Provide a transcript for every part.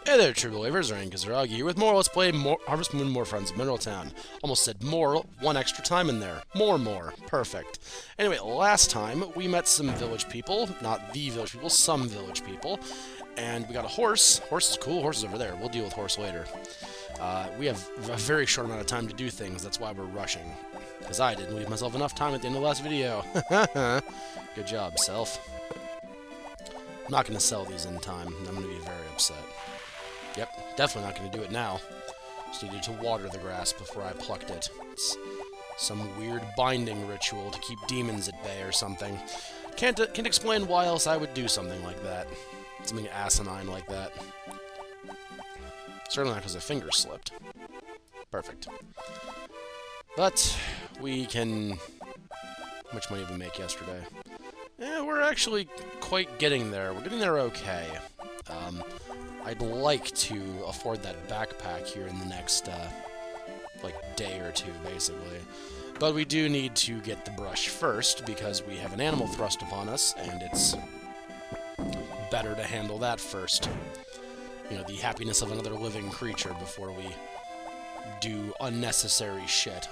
Hey there, true believers, Rain Kazuragi here with more Let's Play Harvest Moon MFoMT Mineral Town. Almost said more, one extra time in there. More. Perfect. Anyway, last time we met some village people, not the village people, some village people, and we got a horse. Horse is cool, horse is over there. We'll deal with horse later. We have a very short amount of time to do things, that's why we're rushing. Because I didn't leave myself enough time at the end of the last video. Good job, self. I'm not going to sell these in time. I'm going to be very upset. Yep, definitely not going to do it now. Just needed to water the grass before I plucked it. It's some weird binding ritual to keep demons at bay or something. Can't explain why else I would do something like that. Something asinine like that. Certainly not because a finger slipped. Perfect. But we can... How much money did we make yesterday? Yeah, we're actually quite getting there. We're getting there okay. I'd like to afford that backpack here in the next, like, day or two, basically. But we do need to get the brush first, because we have an animal thrust upon us, and it's better to handle that first. You know, the happiness of another living creature before we do unnecessary shit.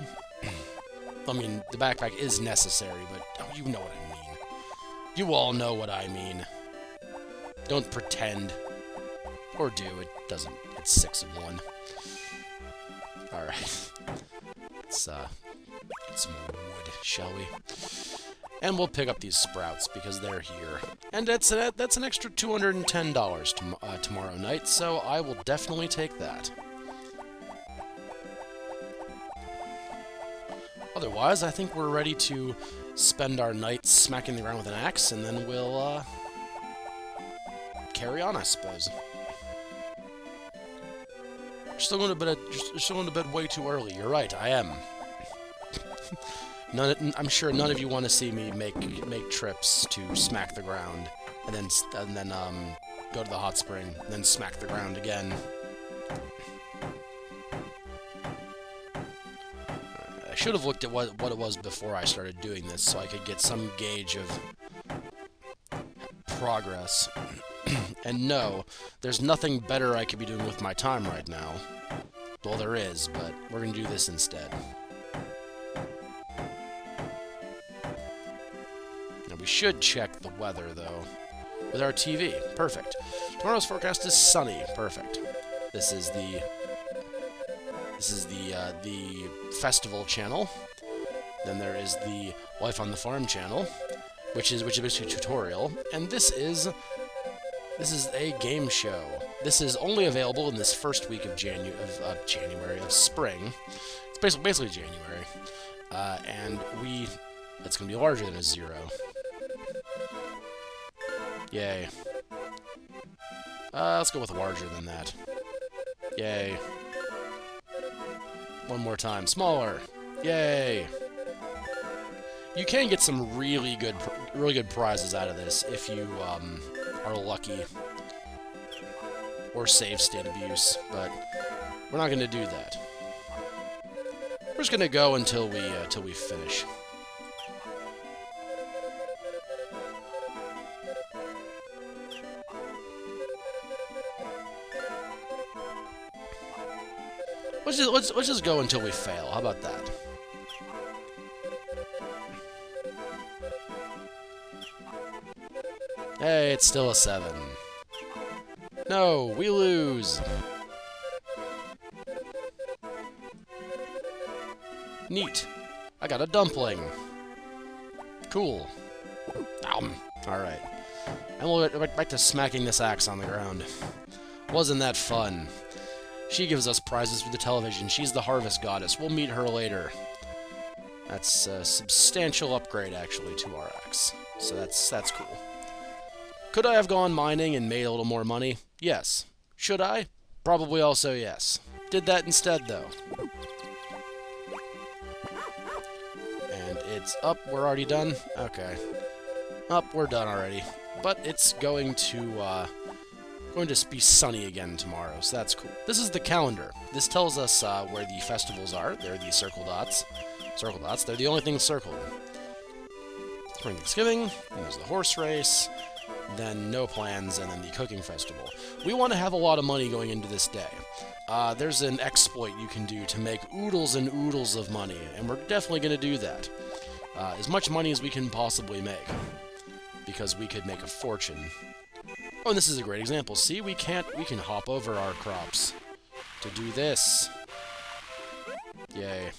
I mean, the backpack is necessary, but oh, you know what I mean. You all know what I mean. Don't pretend. Or do, it doesn't, it's 6 of 1. Alright. Let's, get some more wood, shall we? And we'll pick up these sprouts, because they're here. And that's an extra $210 tomorrow night, so I will definitely take that. Otherwise, I think we're ready to spend our night smacking the ground with an axe, and then we'll, carry on, I suppose. You're still going to bed way too early. You're right, I am. I'm sure none of you want to see me make trips to smack the ground, and then go to the hot spring, and then smack the ground again. I should have looked at what it was before I started doing this, so I could get some gauge of progress. And no, there's nothing better I could be doing with my time right now. Well, there is, but we're going to do this instead. Now, we should check the weather, though, with our TV. Perfect. Tomorrow's forecast is sunny. Perfect. This is the festival channel. Then there is the Life on the Farm channel, which is basically a tutorial, and this is a game show. This is only available in this first week of spring. It's basically January. And it's going to be larger than a 0. Yay. Let's go with larger than that. Yay. One more time. Smaller. Yay. You can get some really good prizes out of this if you, are lucky, or save state abuse, but we're not going to do that. We're just going to go until we finish. Let's just go until we fail. How about that? Hey, it's still a 7. No, we lose. Neat. I got a dumpling. Cool. Alright. And we'll get back to smacking this axe on the ground. Wasn't that fun? She gives us prizes for the television. She's the harvest goddess. We'll meet her later. That's a substantial upgrade, actually, to our axe. So that's cool. Could I have gone mining and made a little more money? Yes. Should I? Probably also yes. Did that instead, though. And it's up. We're already done? Okay. Up. We're done already. But it's going to be sunny again tomorrow, so that's cool. This is the calendar. This tells us where the festivals are. They're the circle dots. Circle dots. They're the only things circled. Spring Thanksgiving. And there's the horse race. then no plans, and then the cooking festival. We want to have a lot of money going into this day. There's an exploit you can do to make oodles and oodles of money, and we're definitely going to do that. As much money as we can possibly make, because we could make a fortune. Oh, and this is a great example. See, we can hop over our crops to do this. Yay.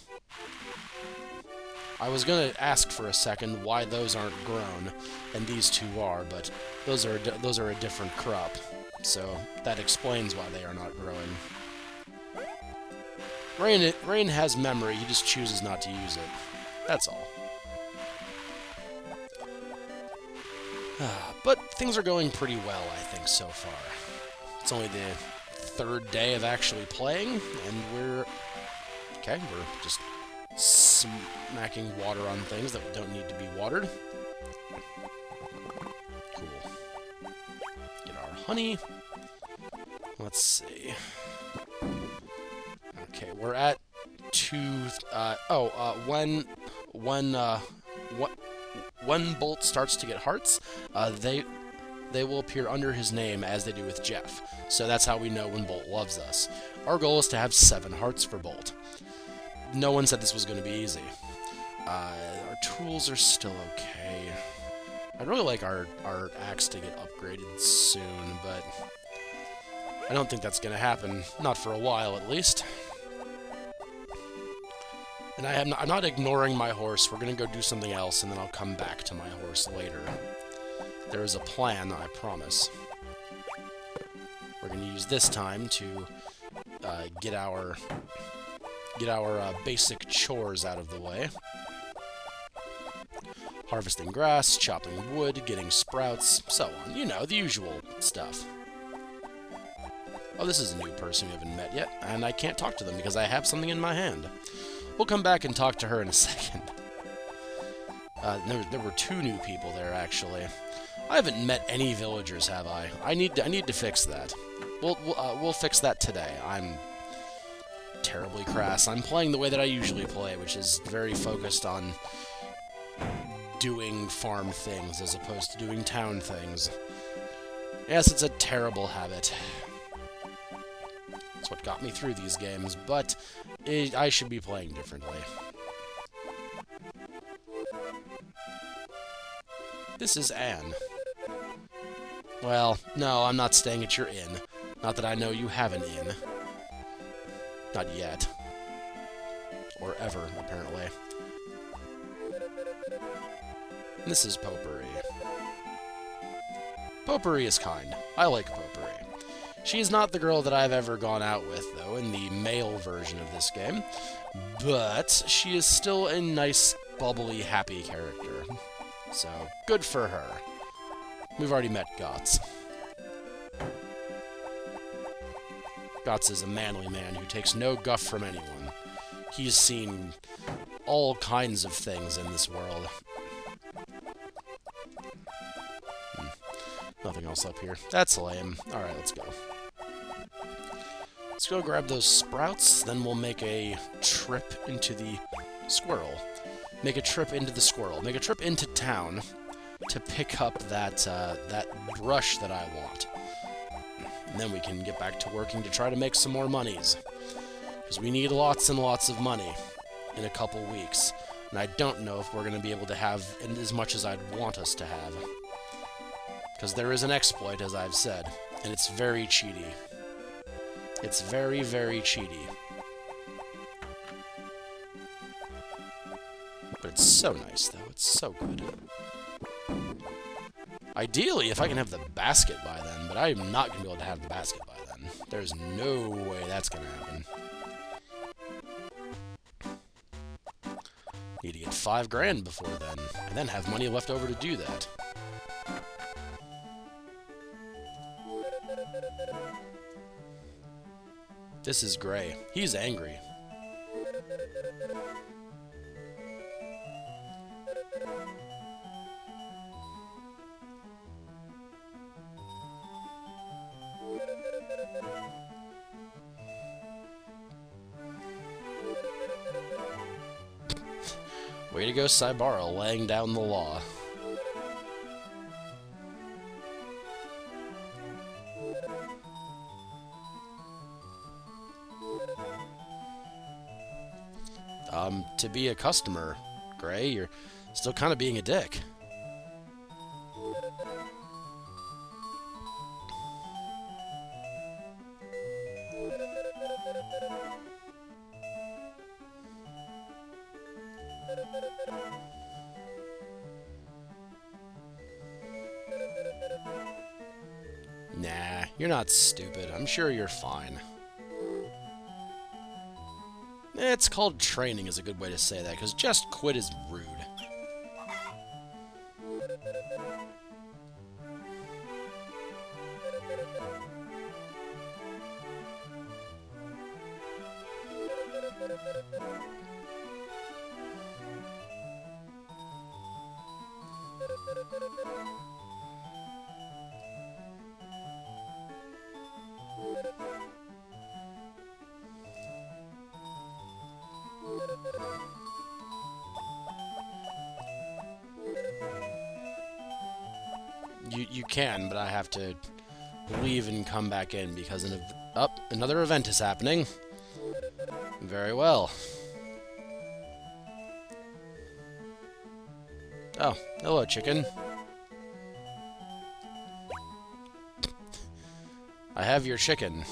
I was going to ask for a second why those aren't grown, and these two are, but those are a different crop, so that explains why they are not growing. Rain has memory, he just chooses not to use it. That's all. But things are going pretty well, I think, so far. It's only the third day of actually playing, and we're just smacking water on things that don't need to be watered. Cool. Get our honey. Let's see. Okay, we're at when Bolt starts to get hearts, they will appear under his name as they do with Jeff. So that's how we know when Bolt loves us. Our goal is to have 7 hearts for Bolt. No one said this was going to be easy. Our tools are still okay. I'd really like our axe to get upgraded soon, but I don't think that's going to happen. Not for a while, at least. And I'm not ignoring my horse. We're going to go do something else, and then I'll come back to my horse later. There is a plan, I promise. We're going to use this time to get our basic chores out of the way. Harvesting grass, chopping wood, getting sprouts, so on. You know, the usual stuff. Oh, this is a new person we haven't met yet, and I can't talk to them because I have something in my hand. We'll come back and talk to her in a second. There were 2 new people there, actually. I haven't met any villagers, have I? I need to fix that. We'll fix that today. I'm terribly crass. I'm playing the way that I usually play, which is very focused on doing farm things as opposed to doing town things. Yes, it's a terrible habit. It's what got me through these games, but I should be playing differently. This is Anne. Well, no, I'm not staying at your inn. Not that I know you have an inn. Not yet. Or ever, apparently. This is Potpourri. Potpourri is kind. I like Potpourri. She is not the girl that I've ever gone out with, though, in the male version of this game. But she is still a nice, bubbly, happy character. So, good for her. We've already met Gotts. Gotts is a manly man who takes no guff from anyone. He's seen all kinds of things in this world. Nothing else up here. That's lame. Alright, let's go. Let's go grab those sprouts, then we'll make a trip into the squirrel. Make a trip into the squirrel. Make a trip into town to pick up that brush that I want. And then we can get back to working to try to make some more monies. Because we need lots and lots of money in a couple weeks. And I don't know if we're going to be able to have as much as I'd want us to have. Because there is an exploit, as I've said, and it's very cheaty. It's very, very cheaty. But it's so nice, though. It's so good. Ideally, if I can have the basket by then, but I'm not going to be able to have the basket by then. There's no way that's going to happen. Need to get 5 grand before then, and then have money left over to do that. This is Gray. He's angry. Way to go, Cybara, laying down the law. to be a customer, Gray. You're still kind of being a dick. Nah, you're not stupid. I'm sure you're fine. It's called training is a good way to say that, because just quit is rude. You can, but I have to leave and come back in because another event is happening. Very well. Oh, hello, chicken. I have your chicken.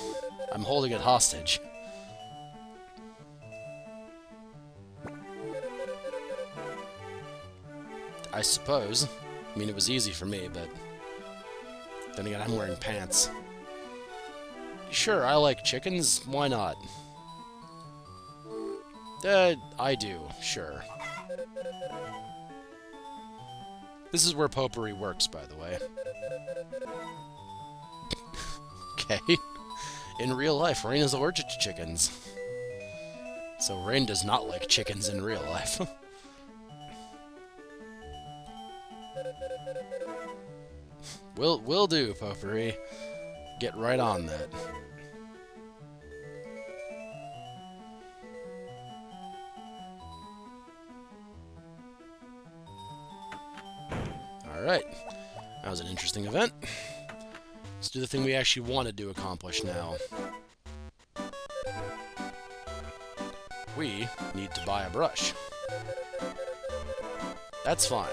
I'm holding it hostage. I suppose. I mean, it was easy for me, but then again, I'm wearing pants. Sure, I like chickens. Why not? I do. Sure. This is where potpourri works, by the way. Okay. In real life, Rain is allergic to chickens. So Rain does not like chickens in real life. Will do, potpourri. Get right on that. Alright. That was an interesting event. Let's do the thing we actually wanted to accomplish now. We need to buy a brush. That's fine.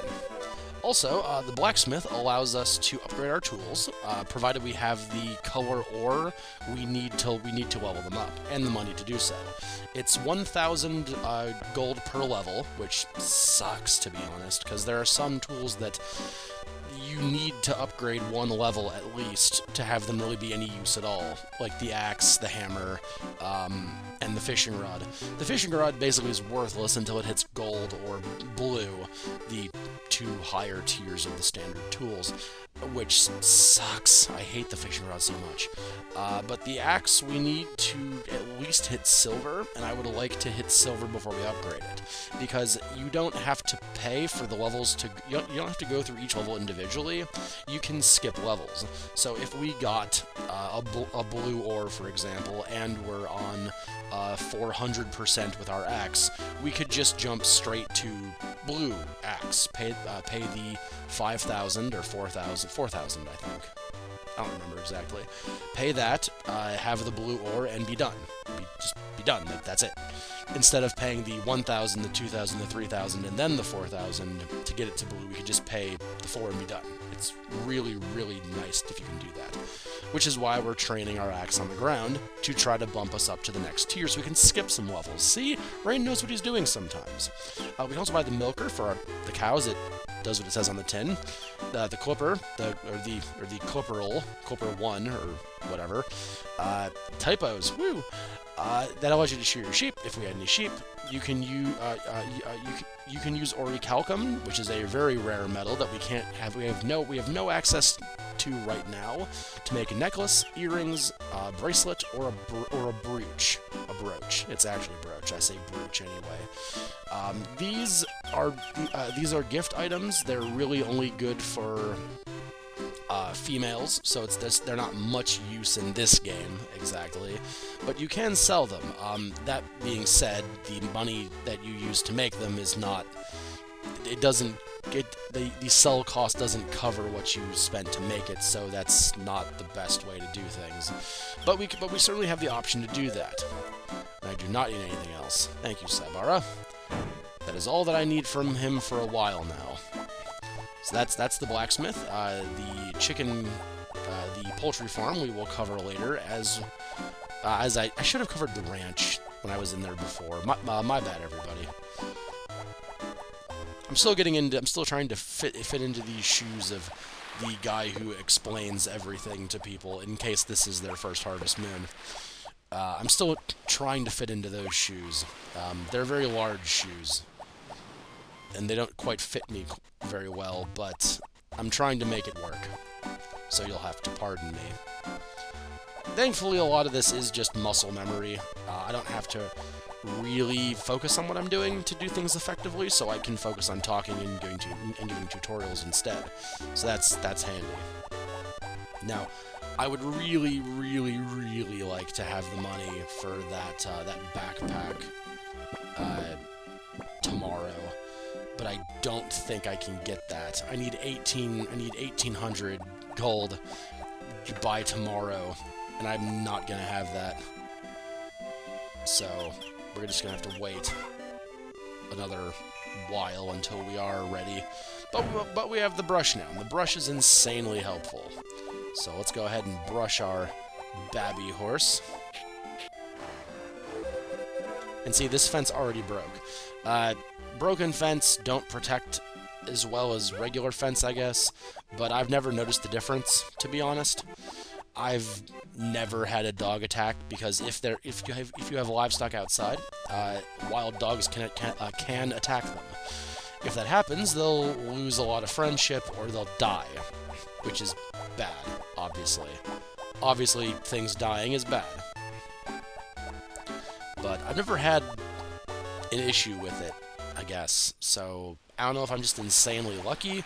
Also, the blacksmith allows us to upgrade our tools, provided we have the color ore we need to level them up, and the money to do so. It's 1,000 gold per level, which sucks, to be honest, because there are some tools that you need to upgrade one level at least to have them really be any use at all, like the axe, the hammer, and the fishing rod. The fishing rod basically is worthless until it hits gold or blue, the two higher tiers of the standard tools, which sucks. I hate the fishing rod so much. But the axe, we need to at least hit silver, and I would like to hit silver before we upgrade it, because you don't have to pay for the levels to... You don't have to go through each level individually. You can skip levels. So if we got a blue ore, for example, and we're on 400% with our axe, we could just jump straight to blue axe, pay the 5,000 or 4,000, I think. I don't remember exactly. Pay that, have the blue ore, and be done. Just be done. That's it. Instead of paying the 1,000, the 2,000, the 3,000, and then the 4,000 to get it to blue, we could just pay the 4 and be done. It's really, really nice if you can do that. Which is why we're training our axe on the ground to try to bump us up to the next tier so we can skip some levels. See? Rain knows what he's doing sometimes. We can also buy the milker for the cows. It does what it says on the tin. The clipper, or the clipper 1 or whatever. Typos, woo! That allows you to shear your sheep if we had any sheep. You can use orichalcum, which is a very rare metal that we can't have. We have no access to right now to make a necklace, earrings, bracelet, or a brooch. A brooch. It's actually a brooch. I say brooch anyway. These are gift items. They're really only good for females, so they're not much use in this game exactly, but you can sell them. That being said, the money that you use to make them is not. The sell cost doesn't cover what you spent to make it, so that's not the best way to do things. But we certainly have the option to do that. I do not need anything else. Thank you, Sabara. That is all that I need from him for a while now. So that's the blacksmith. The chicken, the poultry farm we will cover later, as I should have covered the ranch when I was in there before. My bad, everybody. I'm still trying to fit into these shoes of the guy who explains everything to people in case this is their first Harvest Moon. I'm still trying to fit into those shoes. They're very large shoes, and they don't quite fit me very well, but I'm trying to make it work, so you'll have to pardon me. Thankfully, a lot of this is just muscle memory. I don't have to really focus on what I'm doing to do things effectively, so I can focus on talking and doing tutorials instead. So that's handy. Now, I would really, really, really like to have the money for that backpack tomorrow, but I don't think I can get that. I need 1,800 gold by tomorrow, and I'm not gonna have that. So we're just gonna have to wait another while until we are ready. But we have the brush now, and the brush is insanely helpful. So let's go ahead and brush our babby horse. And see, this fence already broke. Broken fence don't protect as well as regular fence, I guess, but I've never noticed the difference, to be honest. I've never had a dog attack because if you have livestock outside, wild dogs can attack them. If that happens, they'll lose a lot of friendship or they'll die, which is bad, obviously. Obviously, things dying is bad. But I've never had an issue with it, I guess. So I don't know if I'm just insanely lucky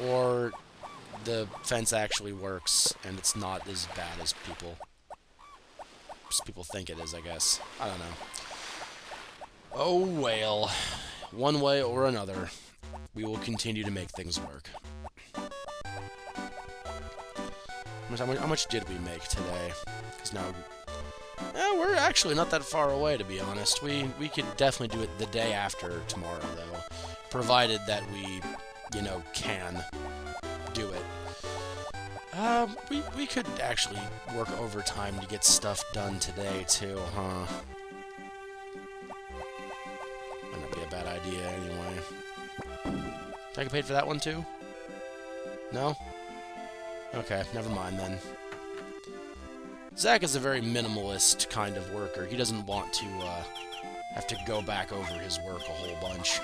or the fence actually works and it's not as bad as people think it is, I guess. I don't know. Oh well. One way or another, we will continue to make things work. How much did we make today? Because now, we're actually not that far away, to be honest. We could definitely do it the day after tomorrow, though, provided that we, can do it. We could actually work overtime to get stuff done today, too, huh? Might not be a bad idea, anyway. I get paid for that one, too? No? Okay, never mind, then. Zach is a very minimalist kind of worker. He doesn't want to have to go back over his work a whole bunch.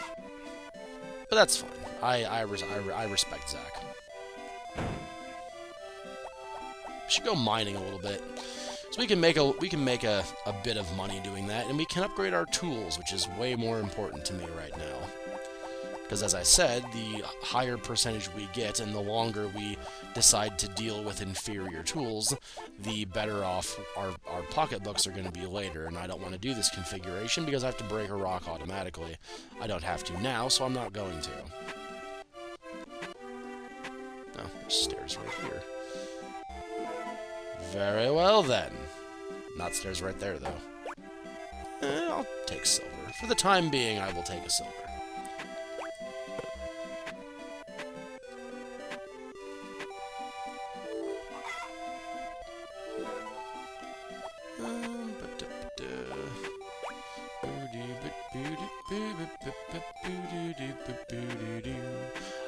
But that's fine. I respect Zach. We should go mining a little bit. So we can make a bit of money doing that, and we can upgrade our tools, which is way more important to me right now. Because as I said, the higher percentage we get and the longer we decide to deal with inferior tools, the better off our pocketbooks are going to be later. And I don't want to do this configuration because I have to break a rock automatically. I don't have to now, so I'm not going to. Oh, there's stairs right here. Very well then. Not stairs right there, though. I'll take silver. For the time being, I will take a silver.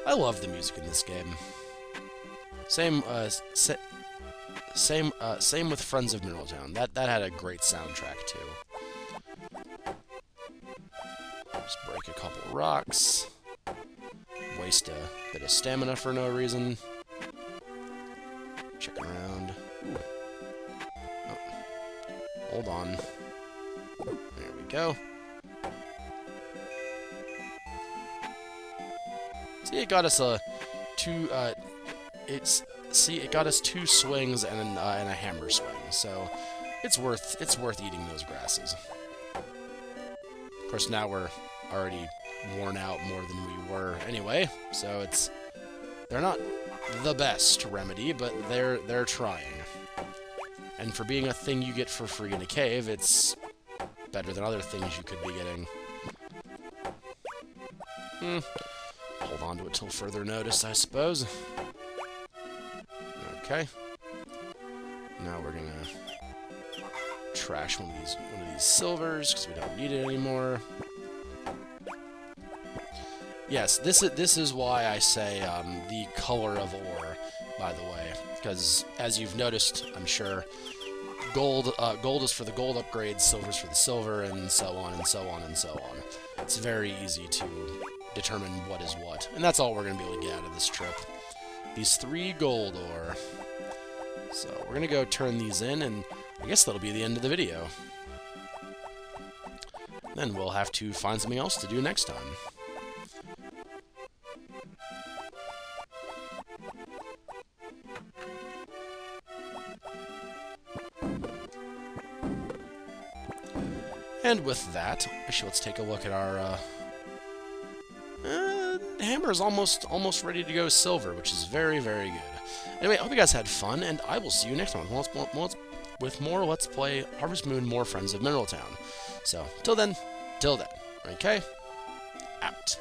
I love the music in this game. Same with Friends of Mineraltown. That had a great soundtrack too. Just break a couple of rocks. Waste a bit of stamina for no reason. Check around. Ooh. Oh. Hold on. There we go. See, it got us it got us 2 swings and a hammer swing, so it's worth eating those grasses. Of course, now we're already worn out more than we were anyway, so they're not the best remedy, but they're trying. And for being a thing you get for free in a cave, it's better than other things you could be getting. Hold on to it till further notice, I suppose. Okay. Now we're gonna trash one of these silvers because we don't need it anymore. Yes, this is why I say the color of ore, by the way, because as you've noticed, I'm sure, gold is for the gold upgrades, silver's for the silver, and so on and so on and so on. It's very easy to determine what is what, and that's all we're going to be able to get out of this trip. These 3 gold ore. So we're going to go turn these in, and I guess that'll be the end of the video. Then we'll have to find something else to do next time. And with that, actually, let's take a look at our hammer is almost ready to go silver, which is very, very good. Anyway, I hope you guys had fun, and I will see you next time with more Let's Play Harvest Moon, more Friends of Mineral Town. So, till then, okay? Out.